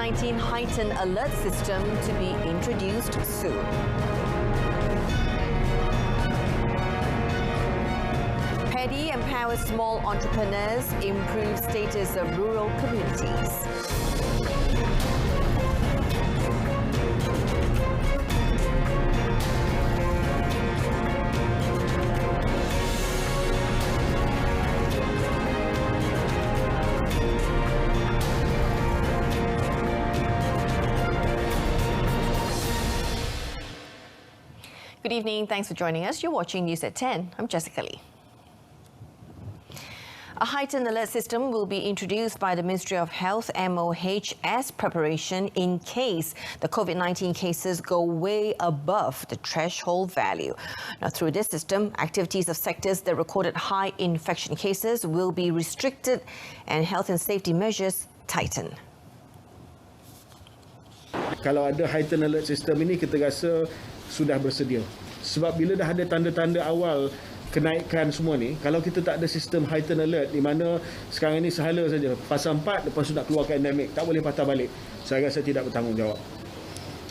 COVID-19 heightened alert system to be introduced soon. Paddy empowers small entrepreneurs, improves status of rural communities. Good evening. Thanks for joining us. You're watching News at 10. I'm Jessica Lee. A heightened alert system will be introduced by the Ministry of Health (MOH) as preparation in case the COVID-19 cases go way above the threshold value. Now, through this system, activities of sectors that recorded high infection cases will be restricted and health and safety measures tightened. Kalau ada heightened alert system ini, kita rasa sudah bersedia. Sebab bila dah ada tanda-tanda awal kenaikan semua ni, kalau kita tak ada sistem heightened alert di mana sekarang ni sehala saja pasal 4 lepas tu nak keluarkan endemik, tak boleh patah balik, saya rasa tidak bertanggungjawab.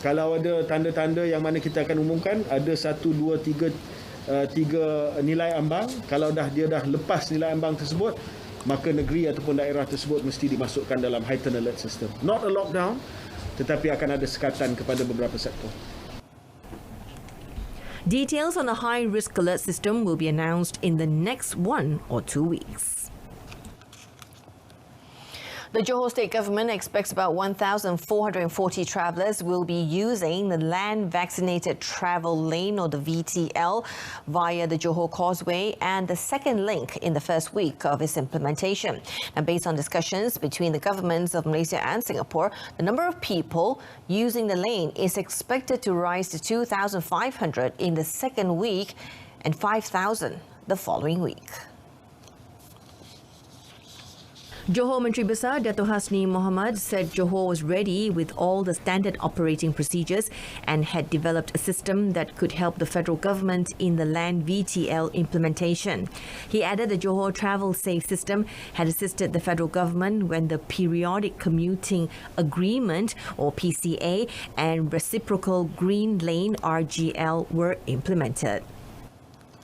Kalau ada tanda-tanda yang mana kita akan umumkan, ada 1, 2, 3 nilai ambang, kalau dia dah lepas nilai ambang tersebut, maka negeri ataupun daerah tersebut mesti dimasukkan dalam heightened alert system. Not a lockdown, tetapi akan ada sekatan kepada beberapa sektor. Details on the high-risk alert system will be announced in the next 1 or 2 weeks. The Johor State Government expects about 1,440 travellers will be using the Land Vaccinated Travel Lane, or the VTL, via the Johor Causeway and the second link in the first week of its implementation. Now, based on discussions between the governments of Malaysia and Singapore, the number of people using the lane is expected to rise to 2,500 in the second week and 5,000 the following week. Johor Menteri Besar Dato' Rasmi Mohamad said Johor was ready with all the standard operating procedures and had developed a system that could help the federal government in the land VTL implementation. He added the Johor Travel Safe system had assisted the federal government when the Periodic Commuting Agreement, or PCA, and Reciprocal Green Lane RGL were implemented.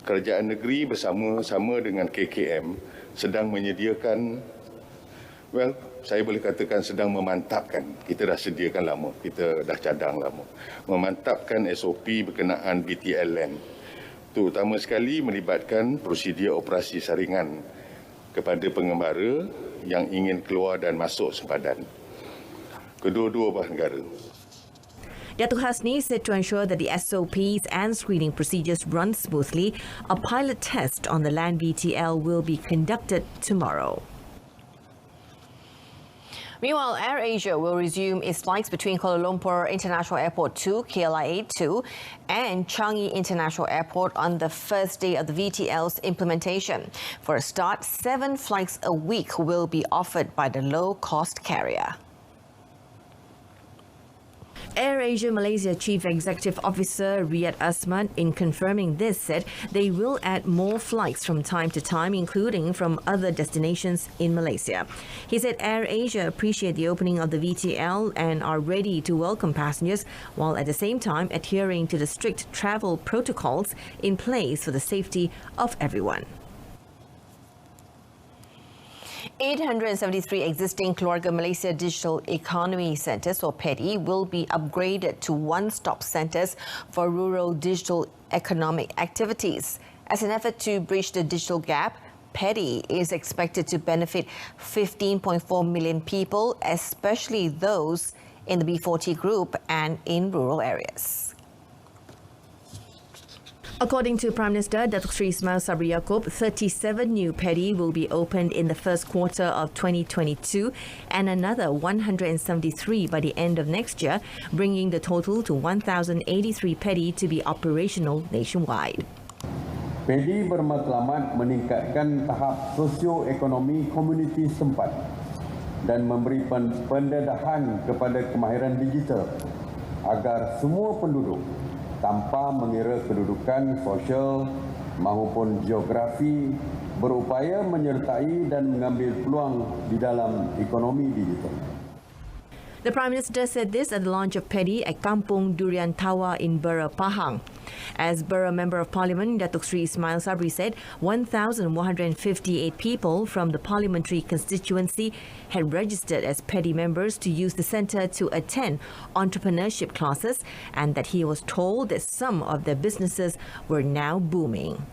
Kerajaan negeri bersama-sama dengan KKM sedang menyediakan, saya boleh katakan sedang memantapkan. Kita dah sediakan lama, kita dah cadang lama. Memantapkan SOP berkenaan BTL Land. Terutama sekali melibatkan prosedur operasi saringan kepada pengembara yang ingin keluar dan masuk sempadan. Kedua-dua belah negara. Dato' Hasni said to ensure that the SOPs and screening procedures run smoothly, a pilot test on the land VTL will be conducted tomorrow. Meanwhile, AirAsia will resume its flights between Kuala Lumpur International Airport 2, KLIA 2, and Changi International Airport on the first day of the VTL's implementation. For a start, 7 flights a week will be offered by the low-cost carrier. AirAsia Malaysia Chief Executive Officer Riyad Asman, in confirming this, said they will add more flights from time to time, including from other destinations in Malaysia. He said AirAsia appreciate the opening of the VTL and are ready to welcome passengers, while at the same time adhering to the strict travel protocols in place for the safety of everyone. 873 existing Keluarga Malaysia Digital Economy Centres, or PEDI, will be upgraded to one-stop centres for rural digital economic activities. As an effort to bridge the digital gap, PEDI is expected to benefit 15.4 million people, especially those in the B40 group and in rural areas. According to Prime Minister Datuk Seri Ismail Sabri Yaakob, 37 new PEDI will be opened in the first quarter of 2022 and another 173 by the end of next year, bringing the total to 1,083 PEDI to be operational nationwide. PEDI bermatlamat meningkatkan tahap sosioekonomi komuniti setempat dan memberi pendedahan kepada kemahiran digital agar semua penduduk tanpa mengira kedudukan sosial maupun geografi berupaya menyertai dan mengambil peluang di dalam ekonomi digital. The Prime Minister said this at the launch of Paddy at Kampung Durian Tawa in Bera, Pahang. As Bera Member of Parliament, Datuk Sri Ismail Sabri said 1,158 people from the parliamentary constituency had registered as Paddy members to use the centre to attend entrepreneurship classes, and that he was told that some of their businesses were now booming.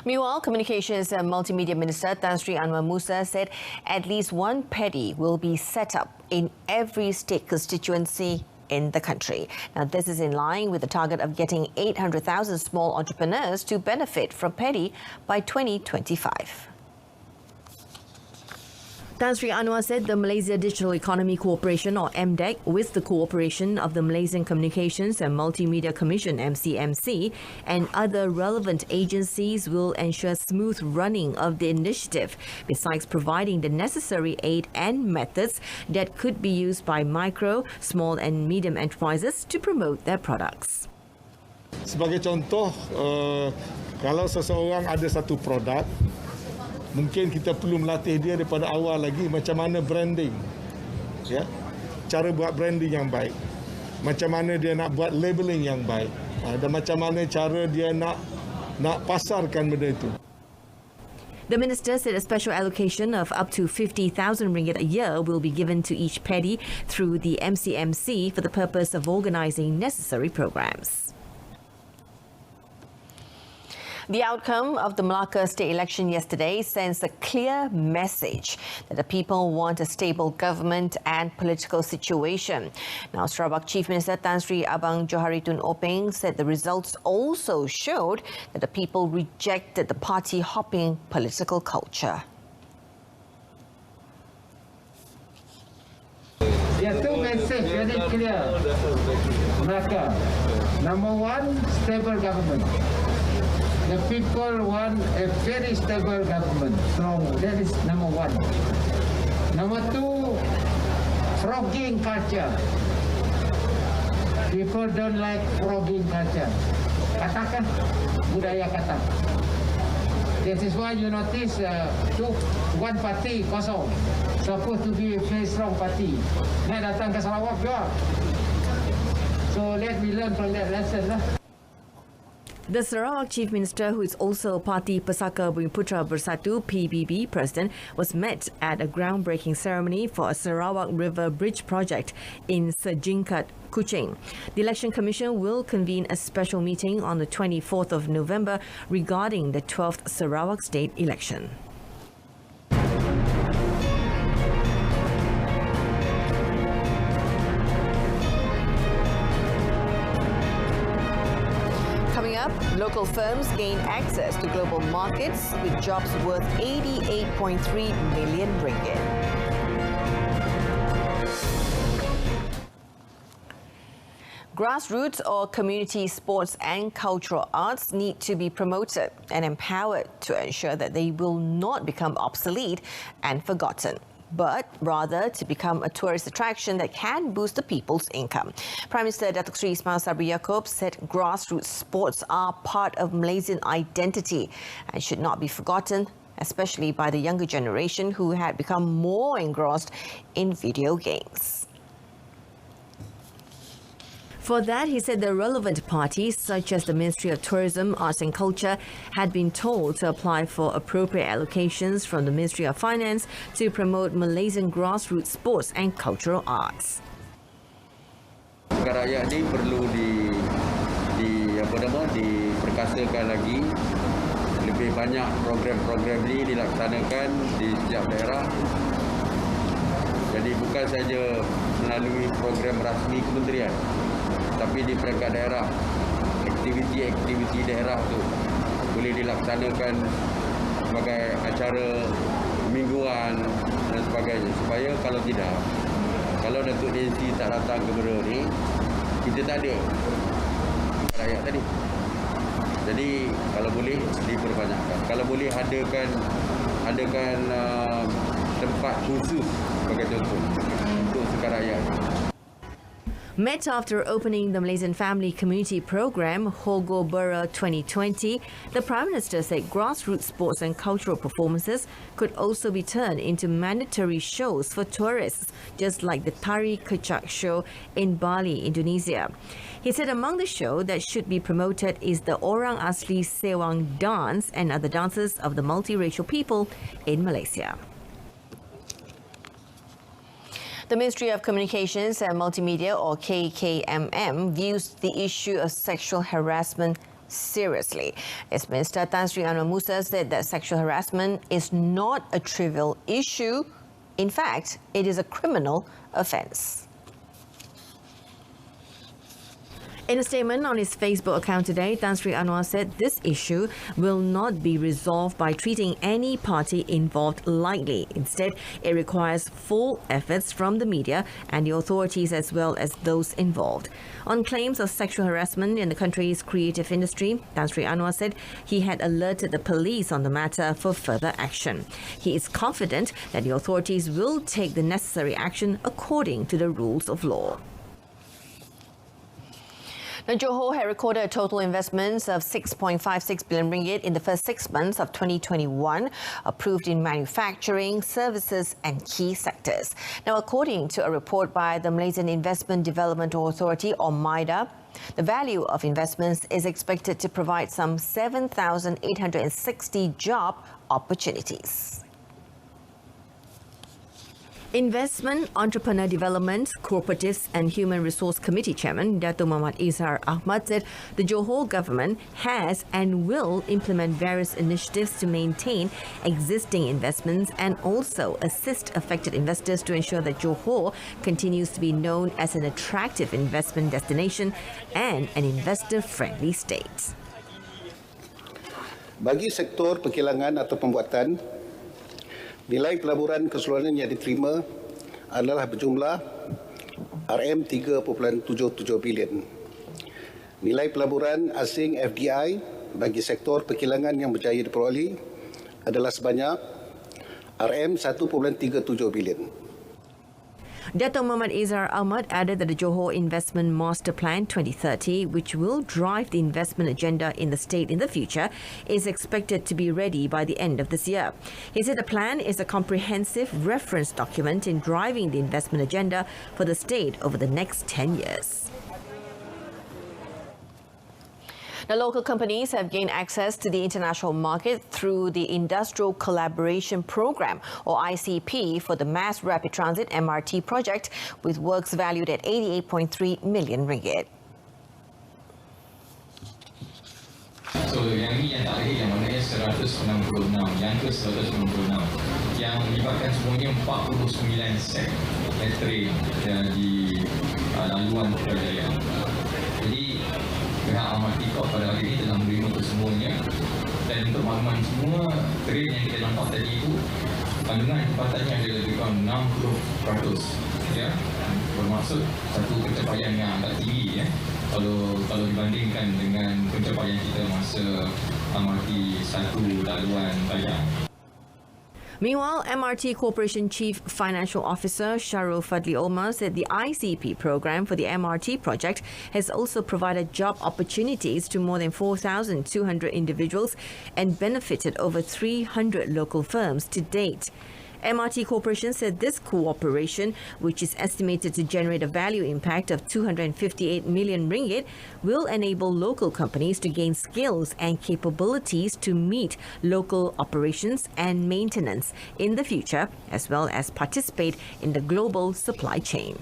Meanwhile, Communications and Multimedia Minister Tan Sri Anwar Musa said at least one Paddy will be set up in every state constituency in the country. Now, this is in line with the target of getting 800,000 small entrepreneurs to benefit from Paddy by 2025. Tan Sri Anwar said the Malaysia Digital Economy Corporation, or MDEC, with the cooperation of the Malaysian Communications and Multimedia Commission (MCMC) and other relevant agencies, will ensure smooth running of the initiative, besides providing the necessary aid and methods that could be used by micro, small and medium enterprises to promote their products. Sebagai contoh, kalau seseorang ada satu produk, mungkin kita perlu melatih dia daripada awal lagi macam mana branding, ya, cara buat branding yang baik, macam mana dia nak buat labeling yang baik, dan macam mana cara dia nak pasarkan benda itu. The minister said a special allocation of up to 50,000 ringgit a year will be given to each Paddy through the MCMC for the purpose of organising necessary programs. The outcome of the Malacca state election yesterday sends a clear message that the people want a stable government and political situation. Now, Sarawak Chief Minister Tan Sri Abang Johari Tun Openg said the results also showed that the people rejected the party-hopping political culture. There are two messages very clear. Malacca. Number one, stable government. The people want a very stable government. So that is number one. Number two, frogging culture. People don't like frogging culture. Katakan, budaya kata. That is why you notice one party kosong. Supposed to be a very strong party. Nak datang ke Sarawak juga. So let me learn from that lesson lah. The Sarawak Chief Minister, who is also Parti Pesaka Bumiputera Bersatu PBB president, was met at a groundbreaking ceremony for a Sarawak River Bridge project in Sejingkat, Kuching. The Election Commission will convene a special meeting on the 24th of November regarding the 12th Sarawak state election. Local firms gain access to global markets with jobs worth 88.3 million ringgit. Grassroots or community sports and cultural arts need to be promoted and empowered to ensure that they will not become obsolete and forgotten, but rather to become a tourist attraction that can boost the people's income. Prime Minister Datuk Sri Ismail Sabri Yaakob said grassroots sports are part of Malaysian identity and should not be forgotten, especially by the younger generation who had become more engrossed in video games. For that, he said the relevant parties, such as the Ministry of Tourism, Arts and Culture, had been told to apply for appropriate allocations from the Ministry of Finance to promote Malaysian grassroots sports and cultural arts. Rakyat ni perlu diperkasakan lagi. Lebih banyak program-program ni dilaksanakan di setiap daerah. Jadi bukan saja melalui program rasmi kementerian, tapi di peringkat daerah, aktiviti-aktiviti daerah tu boleh dilaksanakan sebagai acara mingguan dan sebagainya, supaya kalau tidak, kalau Datuk Nancy tak datang ke Bera ni, kita tak ada rakyat tadi. Jadi kalau boleh diperbanyakkan, kalau boleh adakan tempat khusus sebagai contoh untuk sekarang rakyat. Met after opening the Malaysian Family Community Program, Hogo Bera 2020, the Prime Minister said grassroots sports and cultural performances could also be turned into mandatory shows for tourists, just like the Tari Kecak show in Bali, Indonesia. He said among the show that should be promoted is the Orang Asli Sewang dance and other dances of the multiracial people in Malaysia. The Ministry of Communications and Multimedia, or KKMM, views the issue of sexual harassment seriously. Its Minister Tan Sri Anwar Musa said that sexual harassment is not a trivial issue. In fact, it is a criminal offence. In a statement on his Facebook account today, Tan Sri Anwar said this issue will not be resolved by treating any party involved lightly. Instead, it requires full efforts from the media and the authorities as well as those involved. On claims of sexual harassment in the country's creative industry, Tan Sri Anwar said he had alerted the police on the matter for further action. He is confident that the authorities will take the necessary action according to the rules of law. Now, Johor had recorded a total investments of 6.56 billion ringgit in the first 6 months of 2021, approved in manufacturing, services and key sectors. Now, according to a report by the Malaysian Investment Development Authority, or MIDA, the value of investments is expected to provide some 7,860 job opportunities. Investment, Entrepreneur Development, Cooperatives and Human Resource Committee Chairman Dato' Muhammad Izhar Ahmad said the Johor government has and will implement various initiatives to maintain existing investments and also assist affected investors to ensure that Johor continues to be known as an attractive investment destination and an investor-friendly state. Bagi sektor perkilangan atau pembuatan, nilai pelaburan keseluruhan yang diterima adalah berjumlah RM3.77 bilion. Nilai pelaburan asing FDI bagi sektor perkilangan yang berjaya diperoleh adalah sebanyak RM1.37 bilion. Dato' Muhammad Izhar Ahmad added that the Johor Investment Master Plan 2030, which will drive the investment agenda in the state in the future, is expected to be ready by the end of this year. He said the plan is a comprehensive reference document in driving the investment agenda for the state over the next 10 years. Now, local companies have gained access to the international market through the Industrial Collaboration Program, or ICP, for the Mass Rapid Transit MRT project, with works valued at 88.3 million ringgit. So, yang ini yang tak ada, yang maknanya 166, yang ke 196, yang melibatkan semuanya 49 set train di laluan Putrajaya. Jadi, pihak MRT Corp pada hari ini telah menerima kesemuanya, dan untuk makluman semua train yang kita nampak tadi itu kandungan kesempatannya ada lebih kurang 60%, ya, bermaksud satu pencapaian yang agak tinggi, ya, kalau dibandingkan dengan pencapaian kita masa MRT 1 laluan Bayang. Meanwhile, MRT Corporation Chief Financial Officer Sharul Fadli Omar said the ICP program for the MRT project has also provided job opportunities to more than 4,200 individuals and benefited over 300 local firms to date. MRT Corporation said this cooperation, which is estimated to generate a value impact of 258 million ringgit, will enable local companies to gain skills and capabilities to meet local operations and maintenance in the future, as well as participate in the global supply chain.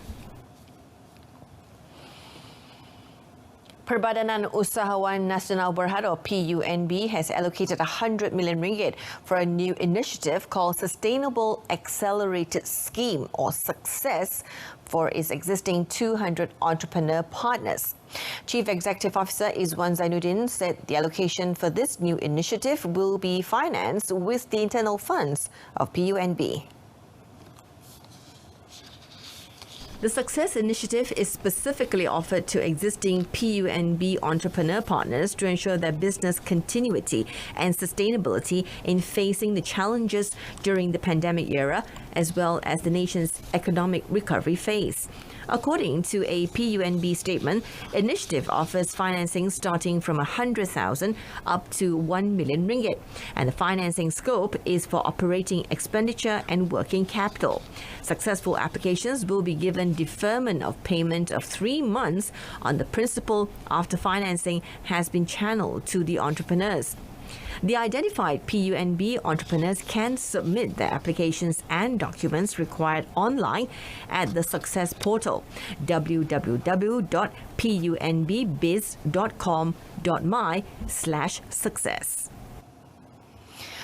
Perbadanan Usahawan Nasional Berhad, or PUNB, has allocated 100 million ringgit for a new initiative called Sustainable Accelerated Scheme, or Success, for its existing 200 entrepreneur partners. Chief Executive Officer Izwan Zainuddin said the allocation for this new initiative will be financed with the internal funds of PUNB. The Success Initiative is specifically offered to existing PUNB entrepreneur partners to ensure their business continuity and sustainability in facing the challenges during the pandemic era, as well as the nation's economic recovery phase. According to a PUNB statement, initiative offers financing starting from 100,000 up to 1 million ringgit, and the financing scope is for operating expenditure and working capital. Successful applications will be given deferment of payment of 3 months on the principal after financing has been channeled to the entrepreneurs. The identified PUNB entrepreneurs can submit their applications and documents required online at the Success portal, www.punbbiz.com.my/success.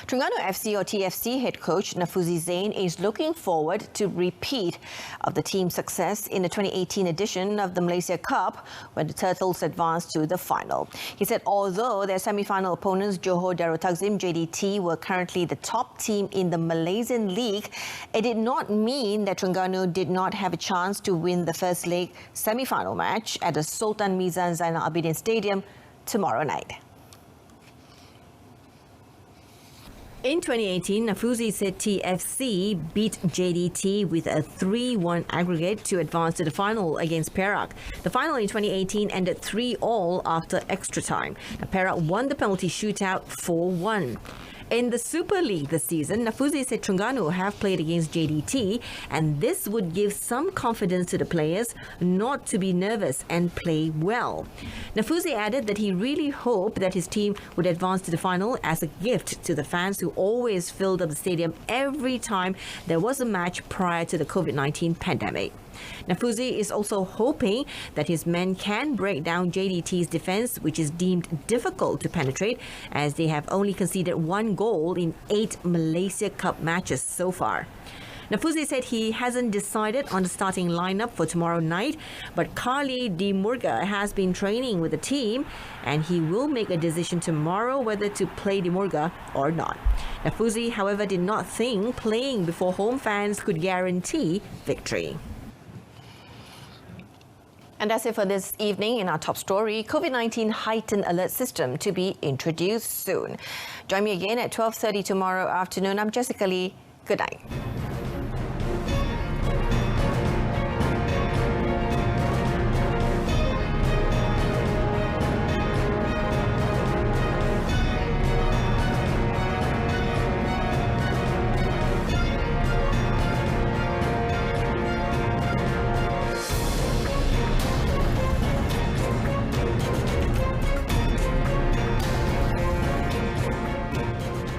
Terengganu FC or TFC head coach Nafuzi Zain is looking forward to repeat of the team's success in the 2018 edition of the Malaysia Cup when the Turtles advanced to the final. He said although their semi-final opponents Johor Darul Takzim JDT were currently the top team in the Malaysian League, it did not mean that Terengganu did not have a chance to win the first leg semi-final match at the Sultan Mizan Zainal Abidin Stadium tomorrow night. In 2018, Nafuzi said TFC beat JDT with a 3-1 aggregate to advance to the final against Perak. The final in 2018 ended 3-3 after extra time. Perak won the penalty shootout 4-1. In the Super League this season, Nafuzi said Terengganu have played against JDT, and this would give some confidence to the players not to be nervous and play well. Nafuzi added that he really hoped that his team would advance to the final as a gift to the fans who always filled up the stadium every time there was a match prior to the COVID-19 pandemic. Nafuzi is also hoping that his men can break down JDT's defence, which is deemed difficult to penetrate as they have only conceded 1 goal in 8 Malaysia Cup matches so far. Nafuzi said he hasn't decided on the starting lineup for tomorrow night, but Carly Di Murga has been training with the team and he will make a decision tomorrow whether to play Di Murga or not. Nafuzi, however, did not think playing before home fans could guarantee victory. And that's it for this evening. In our top story, COVID-19 heightened alert system to be introduced soon. Join me again at 12:30 tomorrow afternoon. I'm Jessica Lee. Good night.